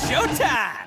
showtime!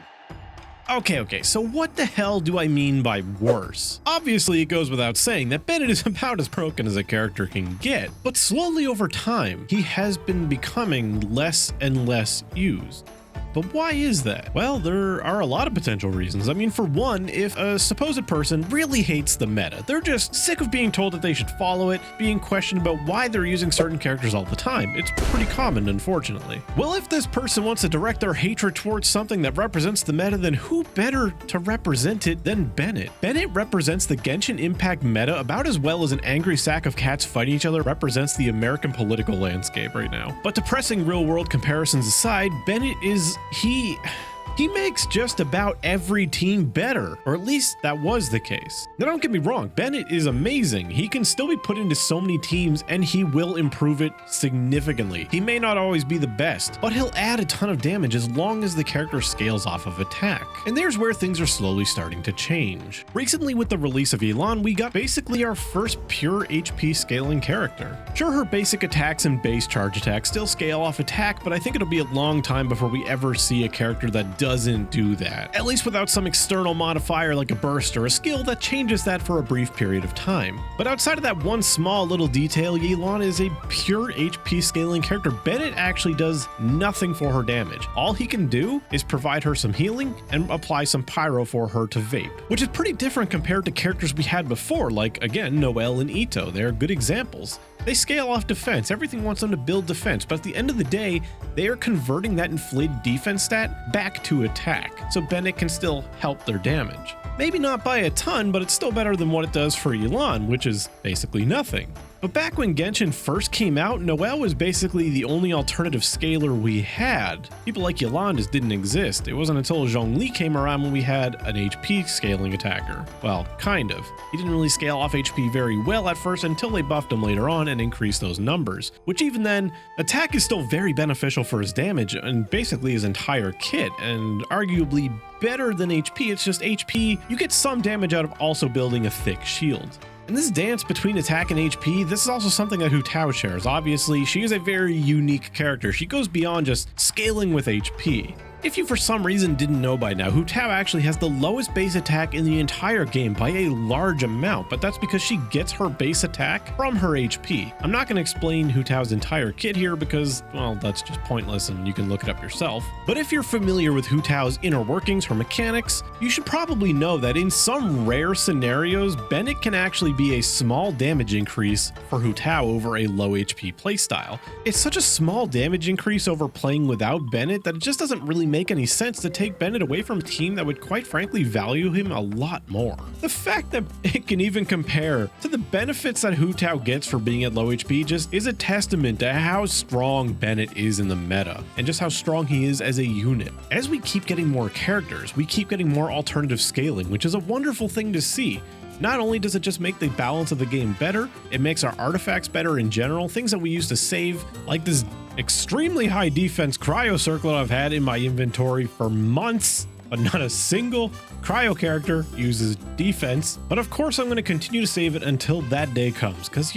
Okay, so what the hell do I mean by worse? Obviously, it goes without saying that Bennett is about as broken as a character can get, but slowly over time, he has been becoming less and less used. But why is that? Well, there are a lot of potential reasons. I mean, for one, if a supposed person really hates the meta, they're just sick of being told that they should follow it, being questioned about why they're using certain characters all the time. It's pretty common, unfortunately. Well, if this person wants to direct their hatred towards something that represents the meta, then who better to represent it than Bennett? Bennett represents the Genshin Impact meta about as well as an angry sack of cats fighting each other represents the American political landscape right now. But depressing real-world comparisons aside, Bennett is he makes just about every team better, or at least that was the case. Now don't get me wrong, Bennett is amazing. He can still be put into so many teams and he will improve it significantly. He may not always be the best, but he'll add a ton of damage as long as the character scales off of attack. And there's where things are slowly starting to change. Recently with the release of Elan, we got basically our first pure HP scaling character. Sure, her basic attacks and base charge attacks still scale off attack, but I think it'll be a long time before we ever see a character that doesn't do that, at least without some external modifier like a burst or a skill that changes that for a brief period of time. But outside of that one small little detail, Yelan is a pure HP scaling character. Bennett actually does nothing for her damage. All he can do is provide her some healing and apply some pyro for her to vape, which is pretty different compared to characters we had before, like again Noelle and Ito. They're good examples. They scale off defense, everything wants them to build defense, but at the end of the day, they are converting that inflated defense stat back to attack, so Bennett can still help their damage. Maybe not by a ton, but it's still better than what it does for Yelan, which is basically nothing. But back when Genshin first came out, Noelle was basically the only alternative scaler we had. People like Yelan just didn't exist. It wasn't until Zhongli came around when we had an HP scaling attacker. Well, kind of. He didn't really scale off HP very well at first until they buffed him later on and increased those numbers, which even then, attack is still very beneficial for his damage and basically his entire kit, and arguably better than HP. It's just HP, you get some damage out of also building a thick shield. And this dance between attack and HP, this is also something that Hu Tao shares. Obviously, she is a very unique character. She goes beyond just scaling with HP. If you for some reason didn't know by now, Hu Tao actually has the lowest base attack in the entire game by a large amount, but that's because she gets her base attack from her HP. I'm not going to explain Hu Tao's entire kit here because, well, that's just pointless and you can look it up yourself. But if you're familiar with Hu Tao's inner workings, her mechanics, you should probably know that in some rare scenarios, Bennett can actually be a small damage increase for Hu Tao over a low HP playstyle. It's such a small damage increase over playing without Bennett that it just doesn't really make any sense to take Bennett away from a team that would quite frankly value him a lot more. The fact that it can even compare to the benefits that Hu Tao gets for being at low HP just is a testament to how strong Bennett is in the meta and just how strong he is as a unit. As we keep getting more characters, we keep getting more alternative scaling, which is a wonderful thing to see. Not only does it just make the balance of the game better, it makes our artifacts better in general, things that we used to save, like this extremely high defense cryo circlet I've had in my inventory for months, but not a single cryo character uses defense. But of course I'm going to continue to save it until that day comes, because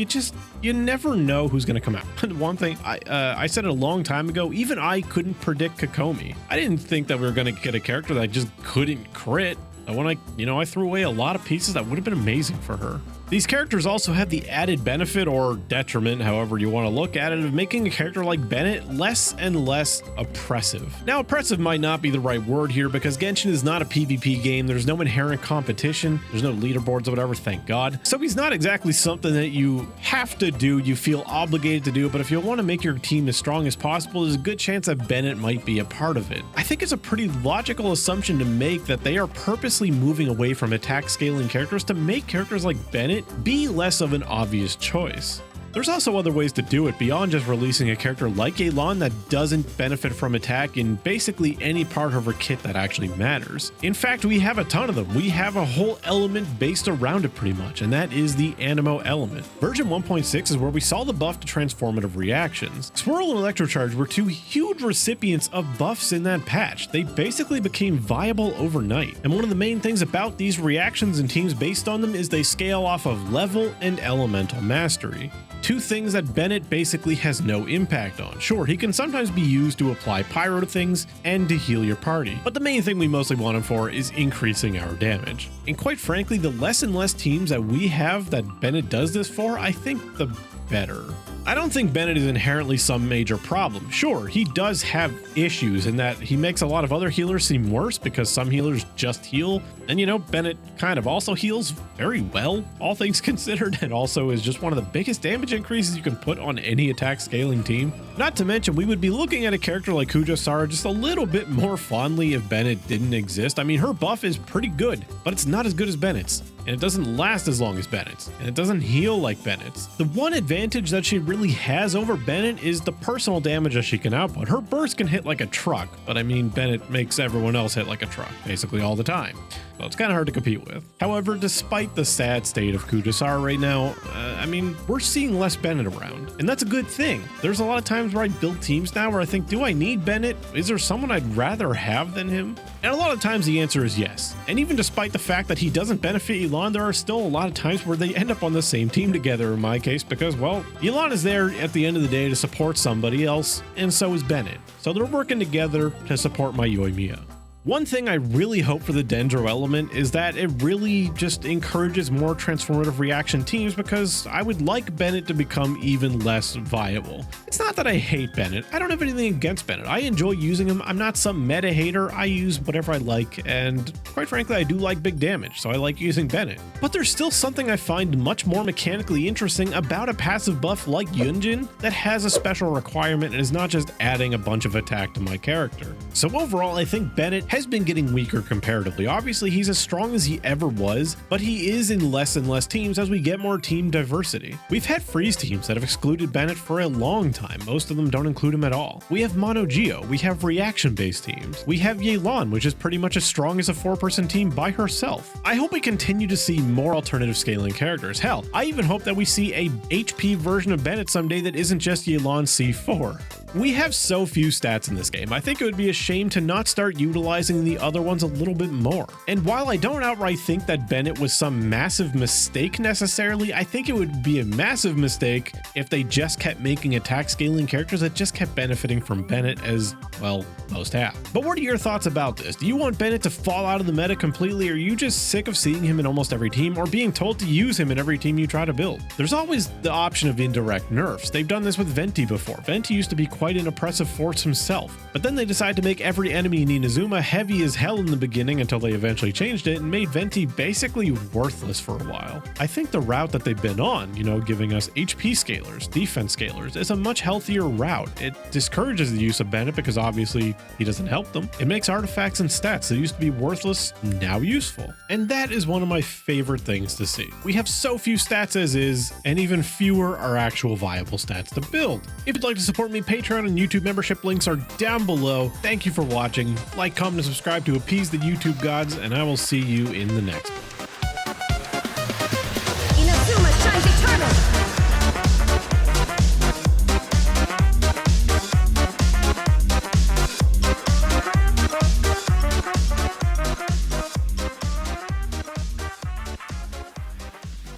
you never know who's going to come out. One thing, I said it a long time ago, even I couldn't predict Kokomi. I didn't think that we were going to get a character that just couldn't crit. When I threw away a lot of pieces that would have been amazing for her. These characters also have the added benefit or detriment, however you want to look at it, of making a character like Bennett less and less oppressive. Now, oppressive might not be the right word here because Genshin is not a PvP game. There's no inherent competition. There's no leaderboards or whatever, thank God. So he's not exactly something that you have to do, you feel obligated to do, but if you want to make your team as strong as possible, there's a good chance that Bennett might be a part of it. I think it's a pretty logical assumption to make that they are purposely moving away from attack scaling characters to make characters like Bennett be less of an obvious choice. There's also other ways to do it beyond just releasing a character like Elan that doesn't benefit from attack in basically any part of her kit that actually matters. In fact, we have a ton of them. We have a whole element based around it pretty much, and that is the Animo element. Version 1.6 is where we saw the buff to transformative reactions. Swirl and Electrocharge were two huge recipients of buffs in that patch. They basically became viable overnight, and one of the main things about these reactions and teams based on them is they scale off of level and elemental mastery. two things that Bennett basically has no impact on. Sure, he can sometimes be used to apply pyro to things and to heal your party, but the main thing we mostly want him for is increasing our damage. And quite frankly, the less and less teams that we have that Bennett does this for, I think the better. I don't think Bennett is inherently some major problem. Sure, he does have issues in that he makes a lot of other healers seem worse because some healers just heal. And you know, Bennett kind of also heals very well, all things considered, and also is just one of the biggest damage increases you can put on any attack scaling team. Not to mention, we would be looking at a character like Kujasara just a little bit more fondly if Bennett didn't exist. I mean, her buff is pretty good, but it's not as good as Bennett's. And it doesn't last as long as Bennett's, and it doesn't heal like Bennett's. The one advantage that she really has over Bennett is the personal damage that she can output. Her burst can hit like a truck, but I mean, Bennett makes everyone else hit like a truck, basically all the time. So it's kind of hard to compete with. However, despite the sad state of Kujasara right now, I mean, we're seeing less Bennett around, and that's a good thing. There's a lot of times where I build teams now where I think, do I need Bennett? Is there someone I'd rather have than him? And a lot of times the answer is yes. And even despite the fact that he doesn't benefit Elan, there are still a lot of times where they end up on the same team together in my case because, well, Elan is there at the end of the day to support somebody else, and so is Bennett. So they're working together to support my Yoimiya. One thing I really hope for the Dendro element is that it really just encourages more transformative reaction teams because I would like Bennett to become even less viable. It's not that I hate Bennett. I don't have anything against Bennett. I enjoy using him. I'm not some meta hater. I use whatever I like, and quite frankly, I do like big damage, so I like using Bennett. But there's still something I find much more mechanically interesting about a passive buff like Yunjin that has a special requirement and is not just adding a bunch of attack to my character. So overall, I think Bennett has been getting weaker comparatively. Obviously, he's as strong as he ever was, but he is in less and less teams as we get more team diversity. We've had freeze teams that have excluded Bennett for a long time. Most of them don't include him at all. We have Mono Geo, we have reaction-based teams. We have Yelan, which is pretty much as strong as a 4-person team by herself. I hope we continue to see more alternative scaling characters. Hell, I even hope that we see a HP version of Bennett someday that isn't just Yelan C4. We have so few stats in this game, I think it would be a shame to not start utilizing the other ones a little bit more. And while I don't outright think that Bennett was some massive mistake necessarily, I think it would be a massive mistake if they just kept making attack scaling characters that just kept benefiting from Bennett as, well, most have. But what are your thoughts about this? Do you want Bennett to fall out of the meta completely, or are you just sick of seeing him in almost every team or being told to use him in every team you try to build? There's always the option of indirect nerfs. They've done this with Venti before. Venti used to be quite an oppressive force himself, but then they decided to make every enemy in Inazuma heavy as hell in the beginning until they eventually changed it and made Venti basically worthless for a while. I think the route that they've been on, you know, giving us HP scalers, defense scalers, is a much healthier route. It discourages the use of Bennett because obviously he doesn't help them. It makes artifacts and stats that used to be worthless now useful. And that is one of my favorite things to see. We have so few stats as is, and even fewer are actual viable stats to build. If you'd like to support me, Patreon and YouTube membership links are down below. Thank you for watching. Like, comment, and subscribe to appease the YouTube gods, and I will see you in the next one.